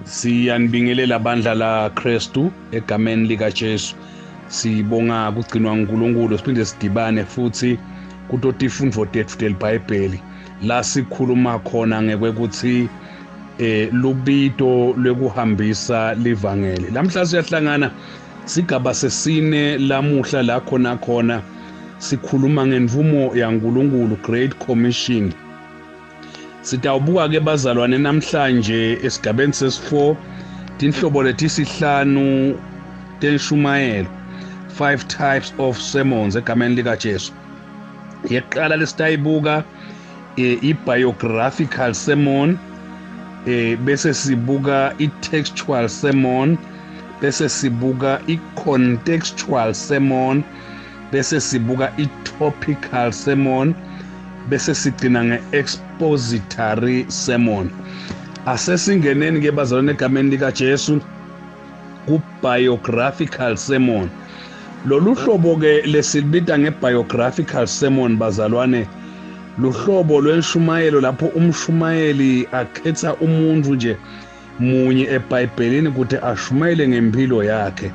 Siyanibingelela bandla la Kristu egameni lika Jesu. Sibonga kugcinwa uNkulunkulu, siphinde sidibane futhi kutotifundvo tetfu telibhayibheli la sikhuluma khona ngekwekuthi lubito lwekuhambisa livangeli. Lamhla siyahlangana sigaba sesine lamuhla la khona sikhuluma ngemvumo yaNkulunkulu, Great Commission. Sitawubuka ke bazalwane namhlanje esigabeni sesi4 tinhlobo letisihlanu tenshumayelo, 5 types of sermons egameni lika Jesu. Yeqala lesitayibuka i-biographical sermon, bese sibuka i-textual sermon, bese sibuka i-contextual sermon, bese sibuka i-topical sermon, bese sigcina nge-expository sermon. Asesingeneni ke bazalwane egameni lika Jesu ku-biographical sermon. Lolu hlobo ke lesilibita nge-biographical sermon bazalwane, luhlobo lwenshumayelo lapho umshumayeli akhetha umuntu nje munye eBhayibhelini ukuthi ashumayele ngempilo yakhe.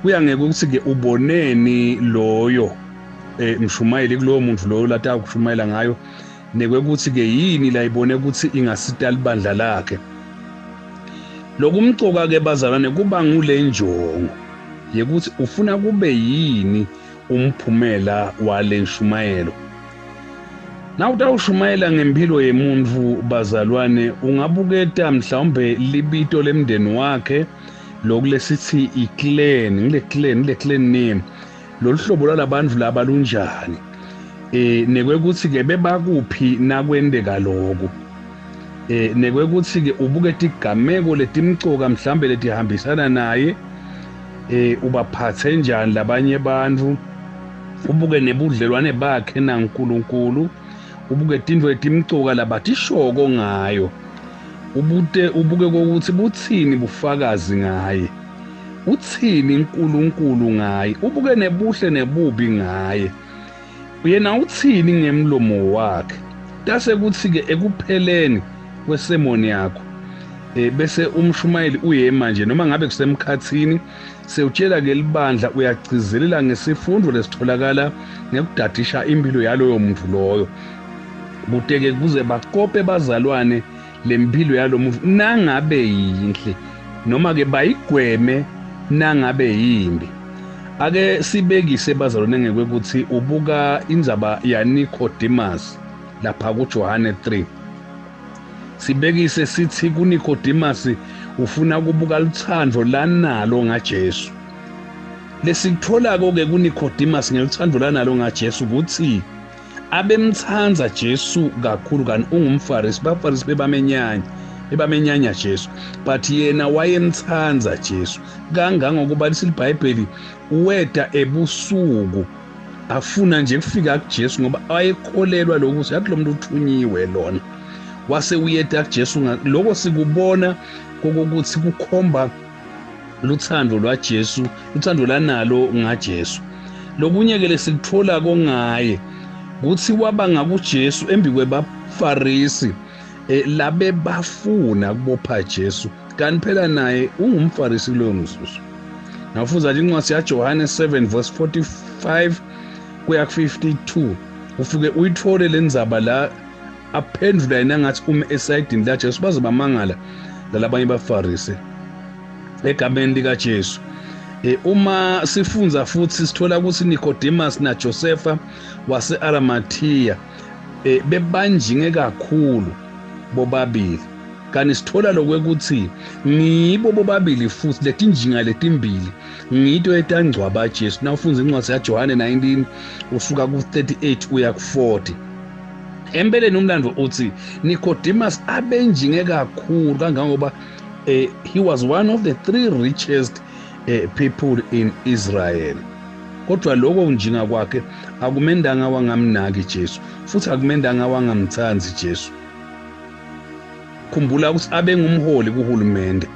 Kuya ngekuthi ke uboneni loyo mshumayeli kulowo muntu loyo lata ukushumayela ngayo, nekwekuthi ke yini la ibone ukuthi ingasita libandla lakhe. Lokumcoka ke bazalwane kuba ngule njongo yekuthi ufuna kube yini umphumela wale nshumayelo. Na utawushumayela ngempilo yemuntu bazalwane, ungabuketa mhlawumbe libito lemndeni wakhe lokulesithi i-clan, le clan name, lolu hlobo lwalabantu laba lunjani, nekwekuthi ke bebakuphi nakwendeka lokho, nekwekuthi ke ubuketa igameko letimcoka mhlambe letihambisana naye, ubaphathe njani labanye abantu, ubuke nebudlelwane bakhe naNkulunkulu, ubuke tindvo letimcoka labatishoko ngayo, ubuke kokuthi buthini bufakazi ngaye, uthini uNkulunkulu ngaye, ubuke nebuhle nebubi ngaye, yena uthini ngemlomo wakhe. Tase kuthi ke ekupheleni kwesemoni yakho bese umshumayeli uye manje noma ngabe kusemkhathini sewutshela ke libandla, uyagcizelela ngesifundo lesitholakala ngekudadisha impilo yaloyo muntu loyo. Buteke kuze bakope bazalwane lempilo yalo muntu nangabe yinhle noma ke bayigweme nangabe yimbi. Ake sibekise bazalwane ngekwekuthi ubuka indzaba yaNicodemus lapha kuJohane 3. Sibekise sithi kuNicodemus ufuna kubuka luthando lanalo ngaJesu. Lesikuthola ke kuNicodemus ngeluthando lanalo ngaJesu ukuthi abemthanza Jesu kakhulu, kan ungumfarisi, bafarisi bebamenyanya Jesu, but yena wayemthanza Jesu kangangokuba liBhayibheli weda ebusuku afuna nje kufika kuJesu ngoba ayekholelwa lokuthi akulomuntu uthunyiwe lona. Wase uyeta kuJesu, lokho sikubona kokuthi kukhomba luthando lwaJesu, luthando lanalo ngaJesu. Lokunye ke lesikuthola kongaye kuthi wabanga kuJesu embi kwebafarisi labe bafuna kubopha Jesu, kanti phela naye ungumfarisi kuloyo mzuzu. Nawufunza incwadi yaJohane 7 verse 45 kuya ku52 ufike uyithole lendzaba la aphendula yena ngathi ume esayidini laJesu, baze bamangala lalabanye bafarisi egameni lika Jesu. Uma sifunza futhi sithola ukuthi Nicodemus na Josepha wase-Arimathea bebanjinge kakhulu bobabili, kanti sithola lokwekuthi ngibo bobabili futhi letinjinga letimbili ngito etangcwaba Jesu. Nawufunza incwadi yaJohane 19 usuka ku38 uya ku40. Empeleni umlando uthi Nicodemus abenjinge kakhulu kangangoba he was one of the 3 richest people in Israel. Kodwa lokho unjinga kwakhe akumendanga wangamnaki Jesu, futhi akumendanga wangamthanzi Jesu. Khumbula ukuthi abe ngumholi kuhulumende,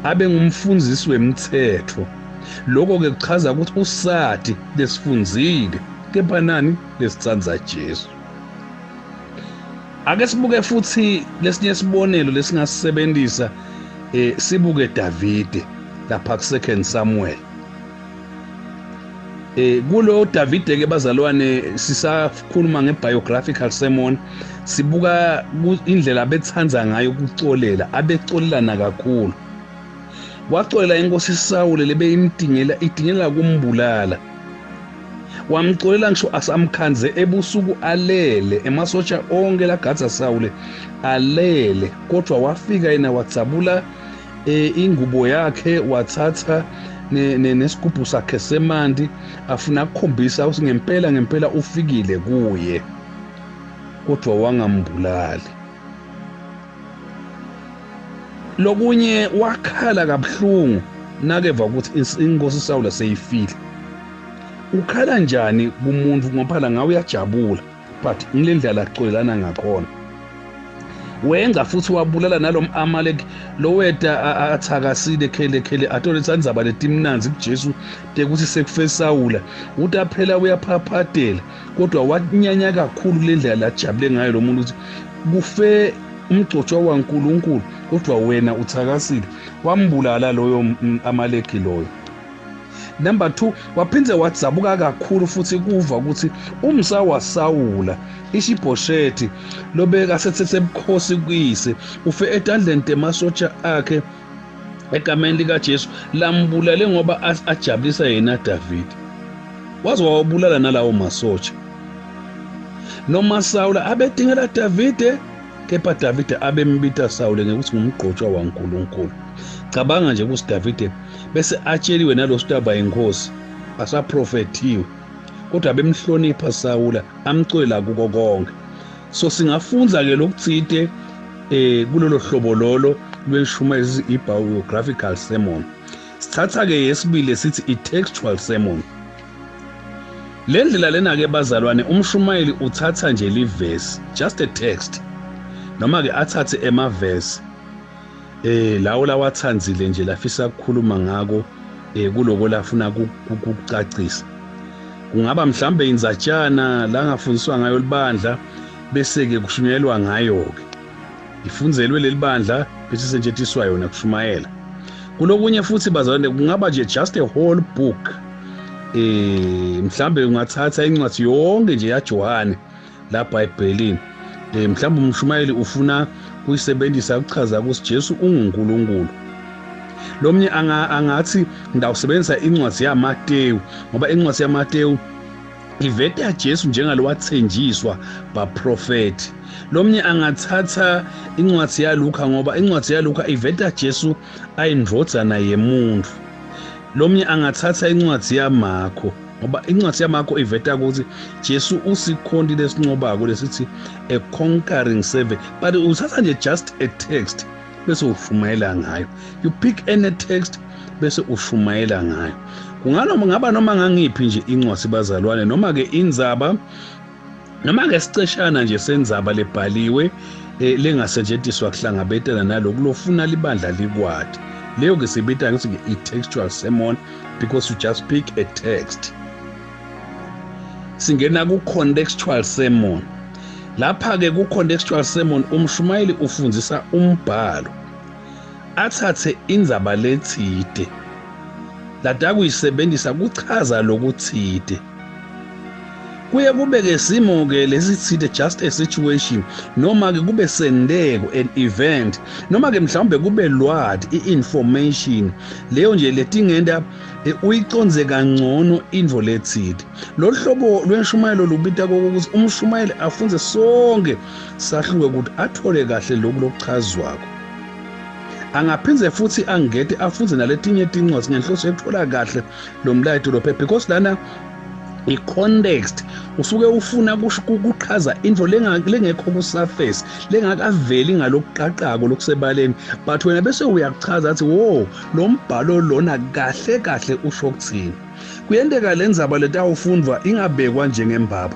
abe ngumfundisi wemithetho. Lokho ke kuchaza ukuthi usati lesifunzile, kepha nani lesithanza Jesu. ake sibuke futhi lesinye sibonelo lesingasebenzisa sibuke Davide lapha ku2 Samuel. Kulo Davide ke bazalwane sisakhuluma ngebiographical sermon, sibuka indlela abethanza ngayo ukucolela, abecolelana kakhulu. Wacolela inkosi Sawule lebe idingela kumbulala. Wamcolela ngisho asamkhanze ebusuku alele, emasotsha onke lagadza Sawule alele, kodwa wafika yena watsabula ingubo yakhe, wathatha nesigubhu sakhe semanti, afuna ukukhombisa ukuthi ngempela ufikile kuye, kodwa wangambulali. Lokunye wakhala kabuhlungu nakeva ukuthi inkosi Sawule seyifile. Ukhala njani kumuntu ngoba phela ngawe uyajabula, but ngilendlela acolelana ngakhona. Wenza futhi wabulala nalo Amaleki loweda athakasile khele atole sandzaba letimnanzi kuJesu tekuthi sekufe Sawula, uthi phela uyaphaphatela, kodwa wanyanya kakhulu lendlela lajabule ngayo lo muntu ukuthi kufe umgcotshwa waNkulunkulu, kodwa wena uthakasile. Wambulala loyo Amaleki loyo. Number 2, waphindze wadzabuka kakhulu futhi kuva ukuthi umsa waSawula Ishibhoshethi lobeka sethethe ebukhosi kuyise ufe etandleni temasotsha akhe egameni likaJesu, lambulale ngoba ajabulisa yena Davide. Waze wawabulala nalawo masotsha. Noma Sawula abedingela Davide, kepha Davide abembita Sawule ngekuthi ngumgqotshwa waNkulunkulu. Cabanga nje ukuthi Davide bese atsheliwe nalositaba inkosi, asaprofethiwe, kodwa bemhlonipha Sawula, amcolela kuko konke. So singafunza ke lokuthide kulolo hlobo lolo lweshumayeli i-biographical sermon. Sithatha ke yesibili sithi i-textual sermon. Le ndlela lena ke bazalwane, umshumayeli uthatha nje livesi, just a text, noma ke athathe emavesi lawo lawathanzile nje lafisa ukukhuluma ngako kuloko lafuna ukucacisa. Kungaba mhlambe inzatshana la ngafundiswa ngayo libandla, bese ke kushunyelwa ngayo ke ifunzelwe lelibandla bese sentshentshiswa yona kushumayela. Kulokunye futhi bazalwane kungaba nje just a whole book, mhlambe ungathatha incwadi yonke nje yaJohane la eBhayibhelini, mhlambe umshumayeli ufuna kuyisebenzisa ukuchaza ukuthi Jesu unguNkulunkulu. Lomnye angathi ngidawusebenzisa incwadi yaMateyu ngoba incwadi yaMateyu iveta Jesu njengalo wathenjiswa baprofeti. Lomnye angathatha incwadi yaLuka ngoba incwadi yaLuka iveta Jesu ayindrodzana yemuntu. Lomnye angathatha incwadi yaMarko ngoba incwadi yaMarko iveta ukuthi Jesu usikhondi lesinqobako lesithi a conquering servant, but uthatha nje just a text bese ushumayela ngayo. You pick any text bese ushumayela ngayo. Ngaba noma ngangiphi nje incwadi bazalwane, noma ke indzaba, noma ke siceshana nje sendzaba lebhaliwe lengasetshenziswa kuhlangabetana naloko lofuna libandla likwadi. Leyo ke sibita ukuthi i-textual sermon because you just pick a text. Singena ku-contextual sermon. Lapha ke ku-contextual sermon umshumayeli ufundzisa umbhalo, athathe indzaba lethide lada kuyisebenzisa kuchaza lokuthide. Kuye kube ke simo ke lesithide just a situation, noma ke kube sendeko an event, noma ke mhlawumbe kube lwadi i-information leyo nje letingenda uyiconze kangcono info lethide. Lo hlobo lwenshumayelo lubita kokuthi umshumayeli afunze sonke sahluke ukuthi athole kahle lokhu lokuchazwako. Angaphindze futhi angete afunze naletinye tincwadi ngenhloso yokuthola kahle lo mlayito lo, because lana i-context usuke ufuna ukuchaza info lengekho ku-surface, lengakaveli ngalokuqaqako lokusebaleni, but wena bese uyakuchaza athi wo lo mbhalo lona kahle usho ukuthini. Kuyenteka lenzaba letawufundwa ingabekwa njengembaba,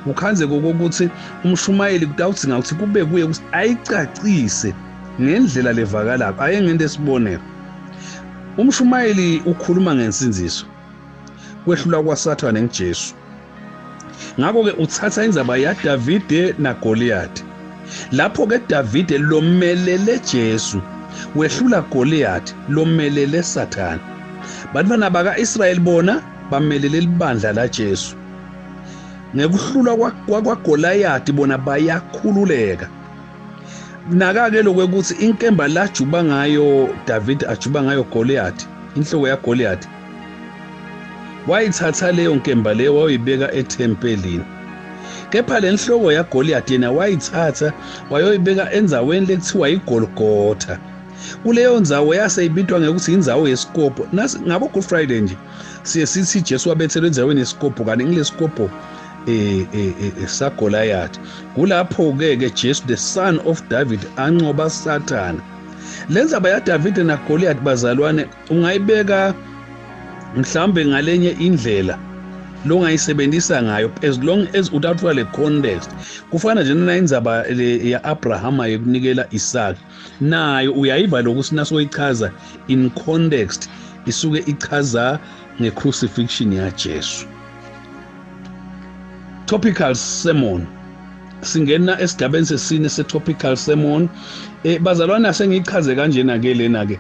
ukhanze kokuthi umshumayeli kutawudzinga ukuthi kube kuye ukuthi ayicacise ngendlela levakalayo, ayengento esibonelo. Umshumayeli ukhuluma ngensinziso, kwehlula kwaSathane ngeJesu. Ngakho ke uthatha indzaba yaDavide naGoliath, lapho ke David lomelele Jesu wehlula Goliath lomelele Satan. Bantwana baka-Israyeli bona bamelele libandla la Jesu. Ngekuhlulwa kwaGoliath bona bayakhululeka. Naka-ke lokwekuthi inkemba lajuba ngayo David ajuba ngayo Goliath, inhloko ya Goliath, wayithatha leyo nkemba leyo wayibeka ethempelini. Kepha le nhloko ya Goliath yena wayithatha wayoyibeka enzaweni lekuthiwa iGolgotha. Kuleyo ndzawo yaseyibitwa ngekuthi indzawo yesikopho. Ngabo Good Friday nje siye sithi Jesu wabethelwe endzaweni yesikopho, kanti ngilesikopho sa Goliath. Kulapho ke Jesu the son of David ancoba Satan. Lenza baya David na Goliath bazalwane ungayibeka mhlambe ngalenye indlela lo ngayisebenzisa ngayo, as long as uthatha le context. Kufana nje na indzaba ya Abraham yokunikela Isaac, nayo uyayiva lokuthi nasoyichaza in context isuke ichaza ngecrucifixion ya Jesu. Topical sermon. Singena esigabeni sesine se-topical sermon. Bazalwane asengichaze kanjena ke lena ke.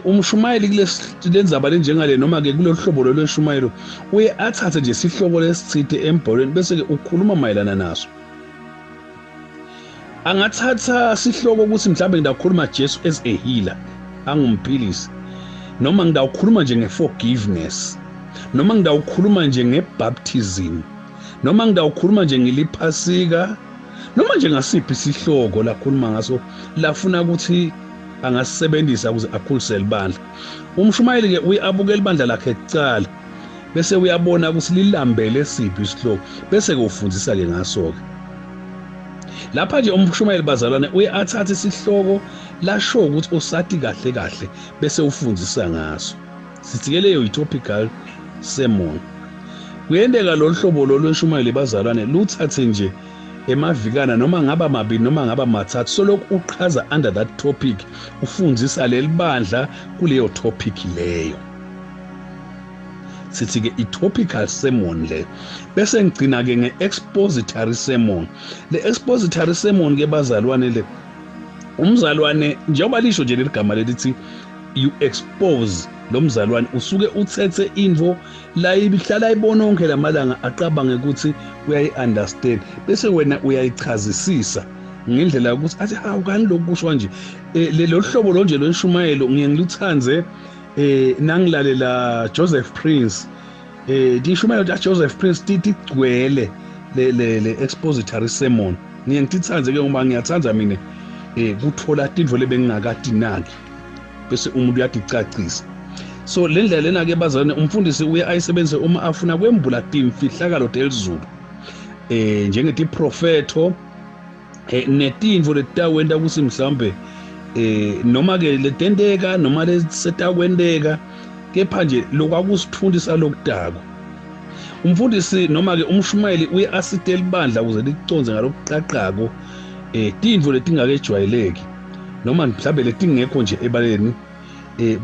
Umshumayeli kulendzaba lenjengale noma ke kulolu hlobo lwenshumayelo uye athathe nje sihloko lesithithe embhalweni bese ke ukhuluma mayelana naso. Angathatha sihloko ukuthi mhlawumbe ngidakhuluma Jesu as a healer, angumphilisi, noma ngidawukhuluma nje ngeforgiveness, noma ngidawukhuluma nje ngebaptism, noma ngidawukhuluma nje ngeliphasika, noma nje ngasiphi isihloko lakhuluma ngaso lafuna ukuthi angasebenzisa ukuze akhulise libandla. Umshumayeli ke uyabukela ibandla lakhe kucala bese uyabona ukuthi lilambele siphi isihloko bese ke ufundisa ke ngaso ke. Lapha nje umshumayeli bazalwane uye athathe isihloko lasho ukuthi usati kahle kahle bese ufundisa ngaso. Sithi ke leyo topical sermon. Kuyendeka lo hlobo lolwenshumayeli bazalwane luthathe nje emavikana noma ngaba mabili noma ngaba mathathu soloko uqhaza under that topic, ufundisa leli bandla kuleyo topic leyo. Sithi ke i-topical sermon le bese ngicina ke nge-expository sermon. Le expository sermon ke bazalwane le umzalwane njengoba lisho nje leligama lelithi you expose, lo mzalwane usuke uthethe info la ibihlala ibona onke lamalanga aqabange ukuthi uyayi-understand bese wena uyayichazisisa ngendlela ukuthi athi hawu kani lokusho nje. Lelo hlobo lonje lwenshumayelo ngiye ngiluthanze nangilalela Joseph Prince. Dishumayelo ja Joseph Prince tigcwele le expository sermon. Ngiye ngitithanze ke ngoba ngiyathanza mina kuthola tindvo lebengingakati naki bese umuntu uyadicacisa. So le ndlela lena ke bazalwane umfundisi uye ayisebenzise uma afuna kwembula timfihlakalo delizulu njengeti propheto netindvo letawenda ukuthi mhlambe noma ke letenteka noma lesetakwendeka, kepha nje lokwakusifundisa lokudako. Umfundisi noma ke umshumayeli uye asite libandla ukuze liconze ngalokuqaqako tindvo letingakejwayeleki noma mhlambe letingekho nje ebaleni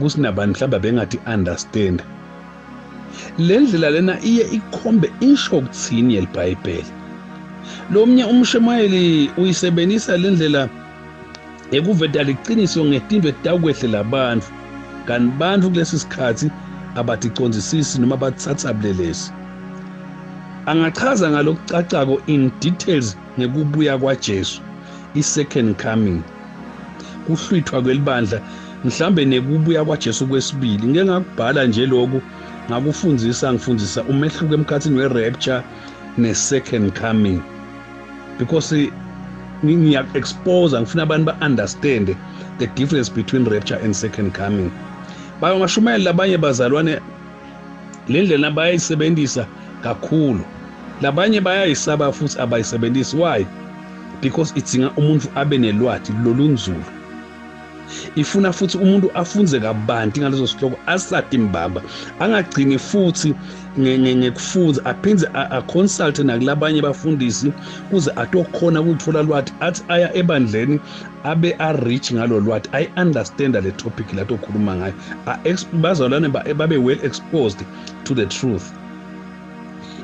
kusinabani mhlawumbe bengathi understand. Le ndlela lena iye ikhombe insho ukuthini yelibhayibheli. Lo mnye umshumayeli uyisebenzisa le ndlela ekuveta liqiniso ngetindvo etakwehlela abantu, kanti bantu kulesi sikhathi abaticondzisisi noma batsatsabulelesi. Angachaza ngalokucacako in details ngekubuya kwaJesu, i-second coming, kuhlwithwa kwelibandla mhlambe nekubuya kwaJesu kwesibili. Ngeke ngakubhala nje lokhu ngifundisa umehluko emkhathini we-rapture ne-second coming because ngiya-expose, ngifuna abantu ba-understand the difference between rapture and second coming. Bangashumayeli labanye bazalwane le ndlela bayayisebenzisa kakhulu, labanye bayayisaba futhi abayisebenzisi. Why? Because idzinga umuntu abe nelwati lolunzulu. Ifuna futhi umuntu afunze kabanti ngalezo sihloko asati mbamba, angagcini futhi ngekufunza aphinze a-consult nakulabanye bafundisi kuze atokhona ukuthola lwathi athi aya ebandleni abe a-reach ngalo lwathi ayi-understand le topic lato okhuluma ngayo, bazalwane babe well exposed to the truth.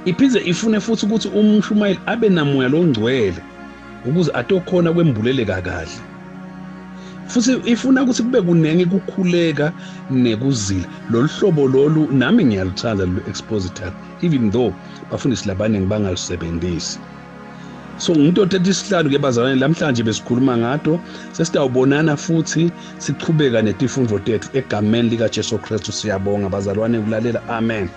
Iphinze ifune futhi ukuthi umshumayeli abe namoya longcwele ukuze atokhona kwembuleleka kahle futhi ifuna ukuthi kube kunenge kukhuleka nekuzila lolu hlobo lolu nami ngiyaluthanda lo expository even though bafundisi labaningi bangalusebenzisi. So umuntu othethe isihlalo ke bazalwane namhlanje besikhuluma ngato sesitawubonana futhi siqhubeka netifundo tethu egameni lika Jesu Kristu. Siyabonga bazalwane ukulalela. Amen.